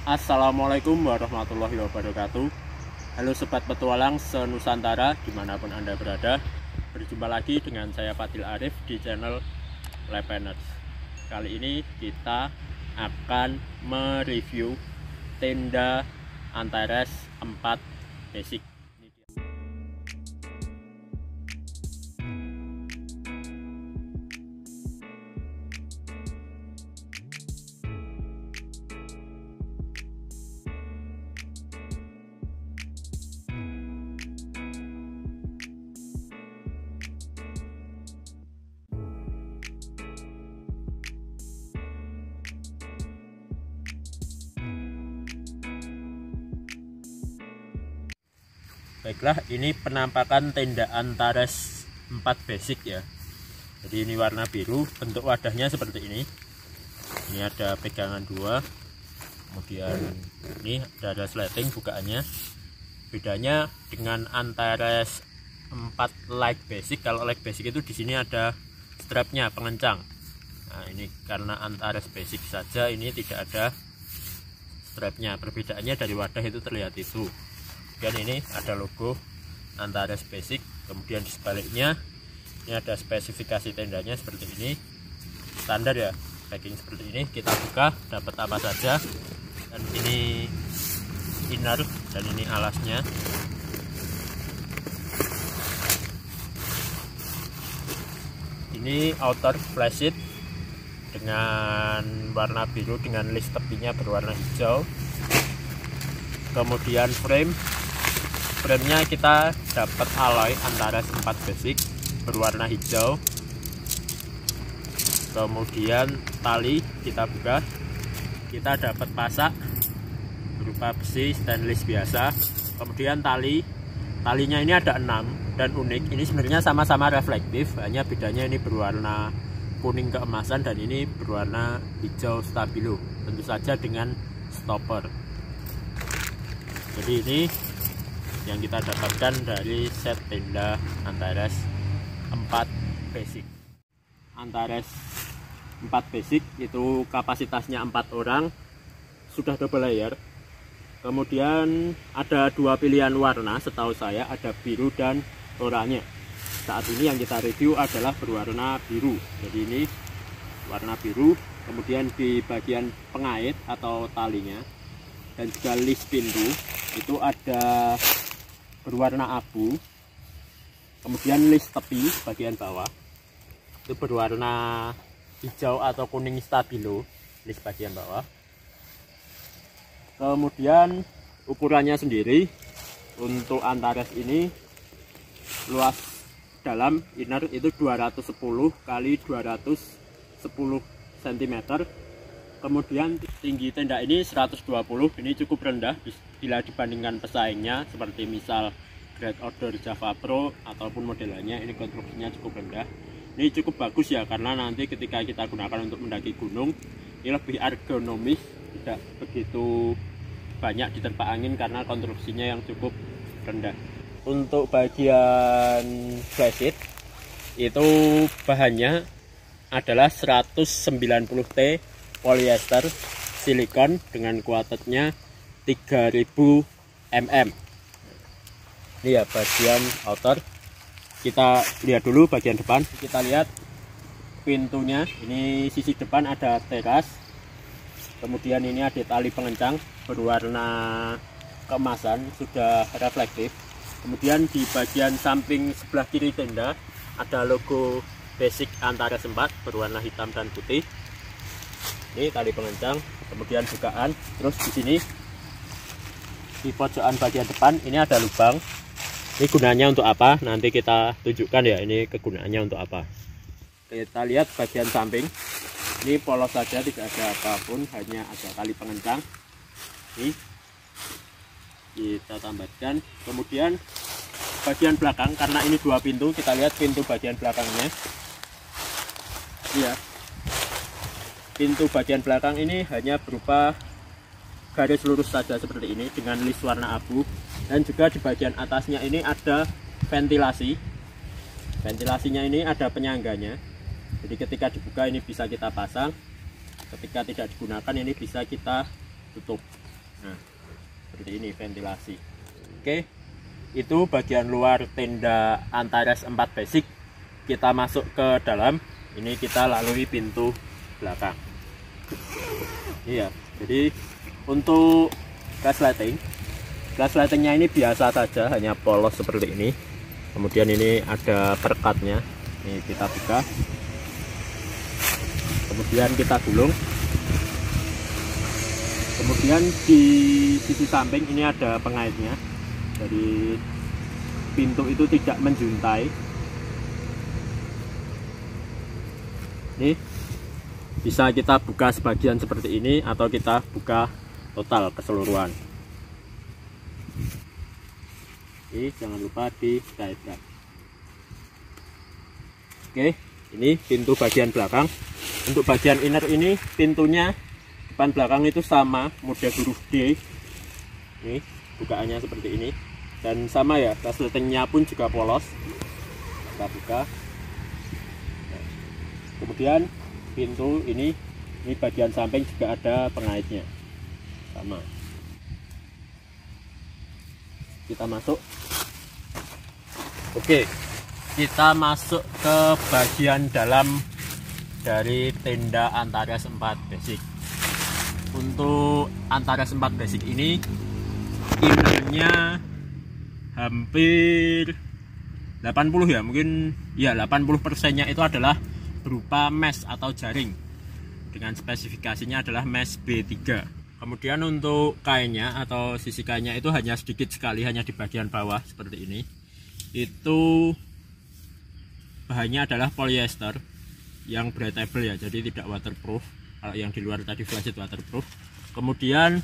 Assalamualaikum warahmatullahi wabarakatuh. Halo sobat petualang se-Nusantara dimanapun Anda berada. Berjumpa lagi dengan saya Fadil Arif di channel Lepeners. Kali ini kita akan mereview tenda Antares 4 basic. Baiklah, ini penampakan tenda Antares 4 basic ya. Jadi ini warna biru, bentuk wadahnya seperti ini. Ini ada pegangan dua, kemudian ini ada sleting bukaannya. Bedanya dengan Antares 4 light basic, kalau light basic itu di sini ada strapnya pengencang. Nah ini karena Antares basic saja ini tidak ada strapnya. Perbedaannya dari wadah itu terlihat itu. Dan ini ada logo Antares basic, kemudian di sebaliknya ini ada spesifikasi tendanya seperti ini, standar ya, packing seperti ini. Kita buka dapat apa saja, dan ini inner dan ini alasnya. Ini outer flash sheet dengan warna biru dengan list tepinya berwarna hijau. Kemudian framenya kita dapat alloy Antares 4 basic berwarna hijau. Kemudian tali kita buka, kita dapat pasak berupa besi stainless biasa. Kemudian talinya ini ada 6 dan unik, ini sebenarnya sama-sama reflektif, hanya bedanya ini berwarna kuning keemasan dan ini berwarna hijau stabilo, tentu saja dengan stopper. Jadi ini yang kita dapatkan dari set tenda Antares 4 basic. Antares 4 basic itu kapasitasnya 4 orang, sudah double layer. Kemudian ada dua pilihan warna setahu saya, ada biru dan oranye. Saat ini yang kita review adalah berwarna biru. Jadi ini warna biru, kemudian di bagian pengait atau talinya dan juga list pintu itu ada berwarna abu. Kemudian list tepi bagian bawah itu berwarna hijau atau kuning stabilo, list bagian bawah. Kemudian ukurannya sendiri untuk Antares ini luas dalam inner itu 210 kali 210 cm. Kemudian tinggi tenda ini 120, ini cukup rendah bila dibandingkan pesaingnya seperti misal Great Order Java Pro ataupun modelannya. Ini konstruksinya cukup rendah. Ini cukup bagus ya, karena nanti ketika kita gunakan untuk mendaki gunung ini lebih ergonomis, tidak begitu banyak diterpa angin karena konstruksinya yang cukup rendah. Untuk bagian flash sheet itu bahannya adalah 190T polyester silikon dengan kuartetnya 3000 mm. Ini ya bagian outer. Kita lihat dulu bagian depan. Kita lihat pintunya. Ini sisi depan ada teras. Kemudian ini ada tali pengencang berwarna keemasan, sudah reflektif. Kemudian di bagian samping sebelah kiri tenda ada logo basic Antares 4 berwarna hitam dan putih. Ini tali pengencang, kemudian bukaan. Terus di sini di pojokan bagian depan ini ada lubang. Ini gunanya untuk apa? Nanti kita tunjukkan ya, ini kegunaannya untuk apa. Kita lihat bagian samping. Ini polos saja, tidak ada apapun, hanya ada tali pengencang. Ini kita tambahkan. Kemudian bagian belakang, karena ini dua pintu, kita lihat pintu bagian belakangnya. Iya. Pintu bagian belakang ini hanya berupa garis lurus saja seperti ini dengan list warna abu, dan juga di bagian atasnya ini ada ventilasi. Ventilasinya ini ada penyangganya, jadi ketika dibuka ini bisa kita pasang, ketika tidak digunakan ini bisa kita tutup. Nah, seperti ini ventilasi. Oke, itu bagian luar tenda Antares 4 basic. Kita masuk ke dalam. Ini kita lalui pintu belakang. Iya, jadi untuk gaslightingnya ini biasa saja, hanya polos seperti ini. Kemudian ini ada perekatnya, ini kita buka, kemudian kita gulung. Kemudian di sisi samping ini ada pengaitnya, jadi pintu itu tidak menjuntai. Ini bisa kita buka sebagian seperti ini atau kita buka total keseluruhan. Ini jangan lupa dikaitkan. Oke, ini pintu bagian belakang. Untuk bagian inner ini pintunya depan belakang itu sama, model huruf D. Ini bukaannya seperti ini, dan sama ya, gaslightingnya pun juga polos. Kita buka. Kemudian pintu ini bagian samping juga ada pengaitnya, sama. Kita masuk. Oke, kita masuk ke bagian dalam dari tenda Antares 4 basic. Untuk Antares 4 basic ini innernya hampir 80 ya, mungkin ya 80%-nya itu adalah berupa mesh atau jaring, dengan spesifikasinya adalah mesh B3. Kemudian untuk kainnya atau sisi kainnya itu hanya sedikit sekali, hanya di bagian bawah seperti ini. Itu bahannya adalah polyester yang breathable ya, jadi tidak waterproof. Kalau yang di luar tadi flash waterproof. Kemudian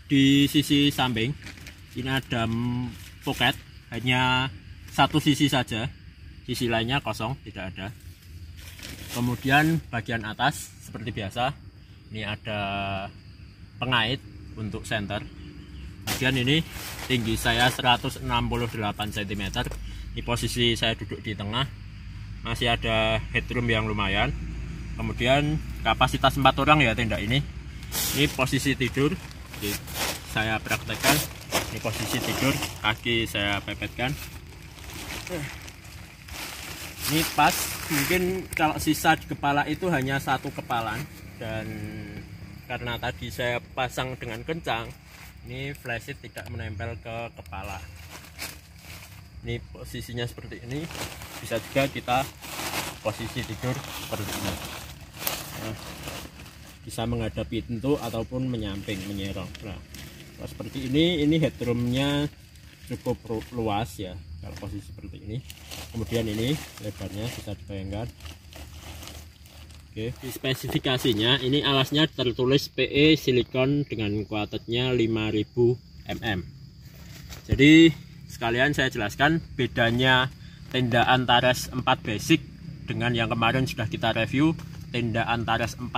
di sisi samping ini ada pocket, hanya satu sisi saja, sisi lainnya kosong, tidak ada. Kemudian bagian atas seperti biasa, ini ada pengait untuk center. Kemudian ini tinggi saya 168 cm. Ini posisi saya duduk di tengah, masih ada headroom yang lumayan. Kemudian kapasitas 4 orang ya tenda ini. Ini posisi tidur. Oke, saya praktekkan. Ini posisi tidur, kaki saya pepetkan. Ini pas, mungkin kalau sisa di kepala itu hanya satu kepalan, dan karena tadi saya pasang dengan kencang, ini flashlight tidak menempel ke kepala. Ini posisinya seperti ini. Bisa juga kita posisi tidur seperti ini. Nah, bisa menghadap pintu ataupun menyamping, menyerong. Nah, kalau seperti ini headroomnya cukup luas ya, kalau posisi seperti ini. Kemudian ini lebarnya bisa dibayangkan. Oke, di spesifikasinya ini alasnya tertulis PE silikon dengan kuartetnya 5000 mm. Jadi sekalian saya jelaskan bedanya tenda Antares 4 basic dengan yang kemarin sudah kita review, tenda Antares 4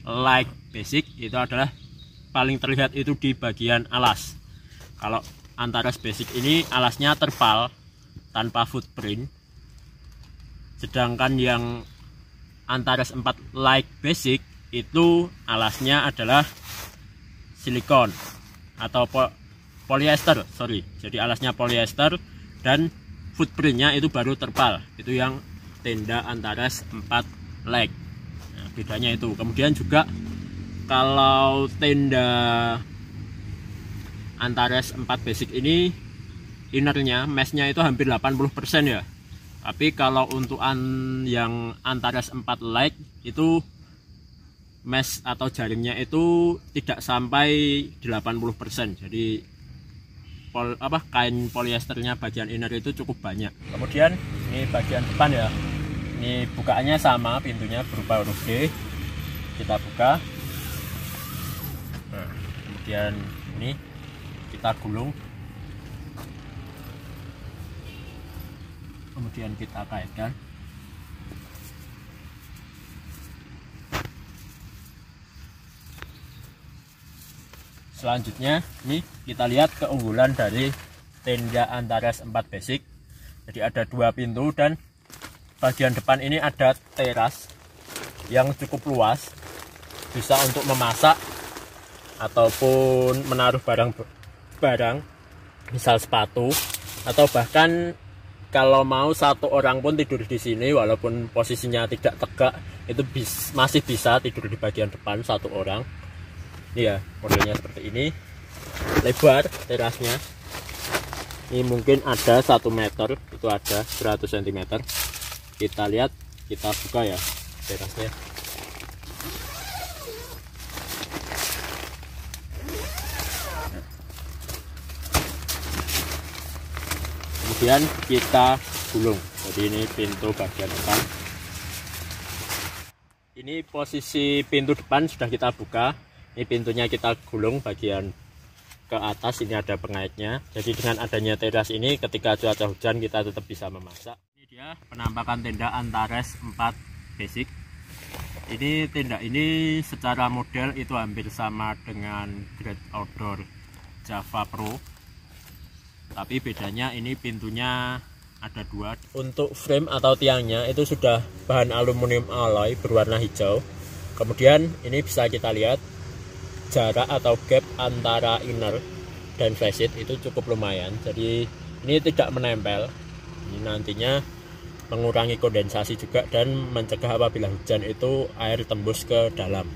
Light basic. Itu adalah paling terlihat itu di bagian alas. Kalau Antares basic ini alasnya terpal tanpa footprint, sedangkan yang Antares 4 Light basic itu alasnya adalah silikon atau polyester, sorry. Jadi alasnya polyester dan footprintnya itu baru terpal. Itu yang tenda Antares 4 Light. Nah, bedanya itu. Kemudian juga kalau tenda Antares 4 basic ini innernya, meshnya itu hampir 80% ya. Tapi kalau untuk yang Antares 4 Light itu mesh atau jaringnya itu tidak sampai 80%. Jadi kain polyesternya bagian inner itu cukup banyak. Kemudian ini bagian depan ya. Ini bukaannya sama, pintunya berupa huruf D. Kita buka. Nah, kemudian ini kita gulung. Kemudian kita kaitkan. Selanjutnya ini kita lihat keunggulan dari tenda Antares 4 basic. Jadi ada dua pintu dan bagian depan ini ada teras yang cukup luas, bisa untuk memasak ataupun menaruh barang misal sepatu, atau bahkan kalau mau satu orang pun tidur di sini walaupun posisinya tidak tegak, itu masih bisa tidur di bagian depan satu orang. Ini ya modelnya seperti ini, lebar terasnya ini mungkin ada 1 meter, itu ada 100 cm. Kita lihat, kita buka ya terasnya. Kemudian kita gulung. Jadi ini pintu bagian depan. Ini posisi pintu depan sudah kita buka. Ini pintunya kita gulung bagian ke atas. Ini ada pengaitnya. Jadi dengan adanya teras ini, ketika cuaca hujan kita tetap bisa memasak. Ini dia penampakan tenda Antares 4 basic. Ini tenda ini secara model itu hampir sama dengan Great Outdoor Java Pro. Tapi bedanya ini pintunya ada 2. Untuk frame atau tiangnya itu sudah bahan aluminium alloy berwarna hijau. Kemudian ini bisa kita lihat jarak atau gap antara inner dan flysheet itu cukup lumayan. Jadi ini tidak menempel. Ini nantinya mengurangi kondensasi juga dan mencegah apabila hujan itu air tembus ke dalam.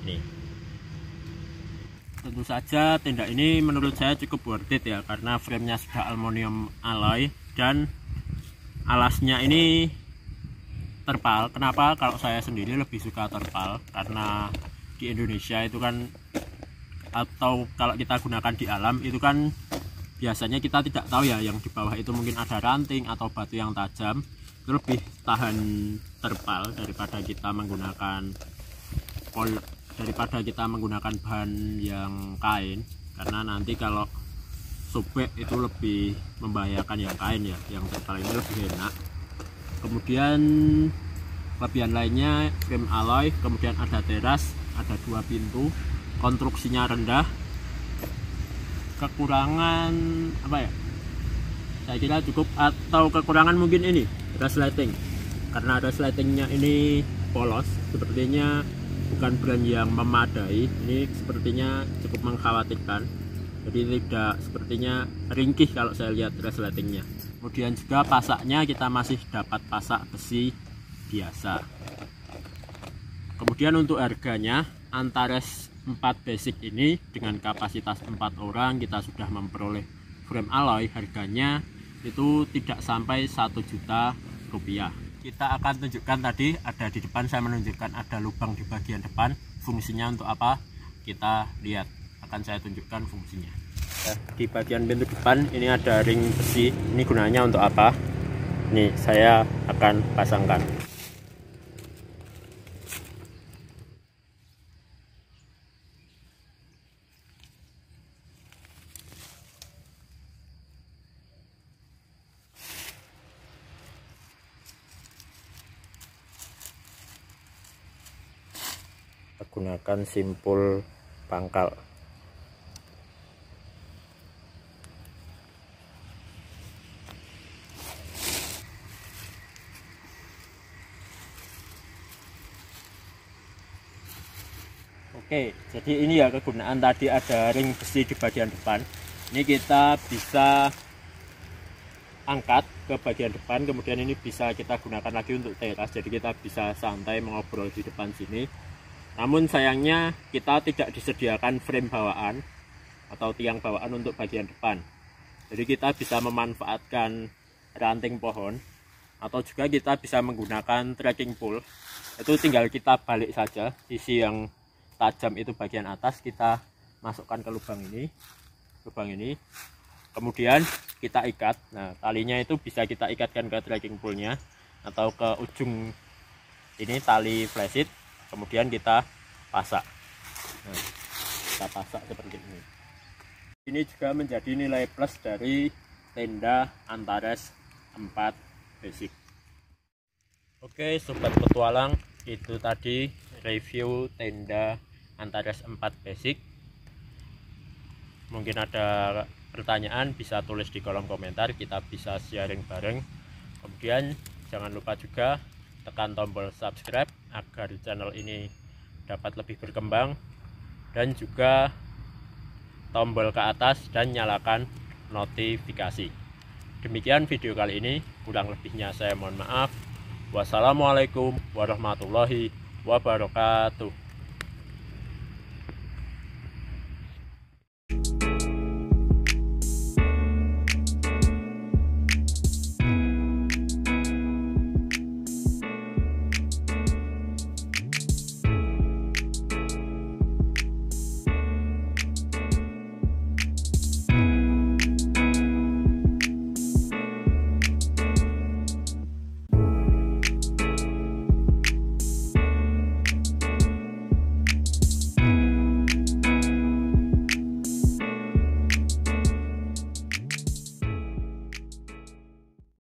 Ini. Tentu saja tenda ini menurut saya cukup worth it ya, karena framenya sudah aluminium alloy dan alasnya ini terpal. Kenapa kalau saya sendiri lebih suka terpal? Karena di Indonesia itu kan, atau kalau kita gunakan di alam itu kan biasanya kita tidak tahu ya, yang di bawah itu mungkin ada ranting atau batu yang tajam. Itu lebih tahan terpal daripada kita menggunakan bahan yang kain, karena nanti kalau sobek itu lebih membahayakan yang kain ya. Yang terpal ini lebih enak. Kemudian kelebihan lainnya frame alloy, kemudian ada teras, ada 2 pintu, konstruksinya rendah. Kekurangan apa ya, saya kira cukup, atau kekurangan mungkin ini resleting, karena resletingnya ini polos, sepertinya bukan brand yang memadai. Ini sepertinya cukup mengkhawatirkan, jadi tidak sepertinya ringkih kalau saya lihat resletingnya. Kemudian juga pasaknya kita masih dapat pasak besi biasa. Kemudian untuk harganya, Antares 4 basic ini dengan kapasitas 4 orang kita sudah memperoleh frame alloy, harganya itu tidak sampai 1 juta rupiah. Kita akan tunjukkan, tadi ada di depan saya menunjukkan ada lubang di bagian depan. Fungsinya untuk apa? Kita lihat, akan saya tunjukkan fungsinya. Di bagian pintu depan ini ada ring besi. Ini gunanya untuk apa? Ini saya akan pasangkan. Gunakan simpul pangkal. Oke, jadi ini ya kegunaan, tadi ada ring besi di bagian depan. Ini kita bisa angkat ke bagian depan, kemudian ini bisa kita gunakan lagi untuk teras. Jadi kita bisa santai mengobrol di depan sini. Namun sayangnya kita tidak disediakan frame bawaan atau tiang bawaan untuk bagian depan. Jadi kita bisa memanfaatkan ranting pohon, atau juga kita bisa menggunakan trekking pole. Itu tinggal kita balik saja, sisi yang tajam itu bagian atas kita masukkan ke lubang ini, kemudian kita ikat. Nah, talinya itu bisa kita ikatkan ke trekking pole-nya atau ke ujung ini tali flysheet. Kemudian kita pasak. Nah, kita pasak seperti ini. Ini juga menjadi nilai plus dari tenda Antares 4 basic. Oke sobat petualang, itu tadi review tenda Antares 4 basic. Mungkin ada pertanyaan bisa tulis di kolom komentar, kita bisa sharing bareng. Kemudian jangan lupa juga tekan tombol subscribe agar channel ini dapat lebih berkembang. dan juga tombol ke atas dan nyalakan notifikasi. Demikian video kali ini, kurang lebihnya saya mohon maaf. Wassalamualaikum warahmatullahi wabarakatuh.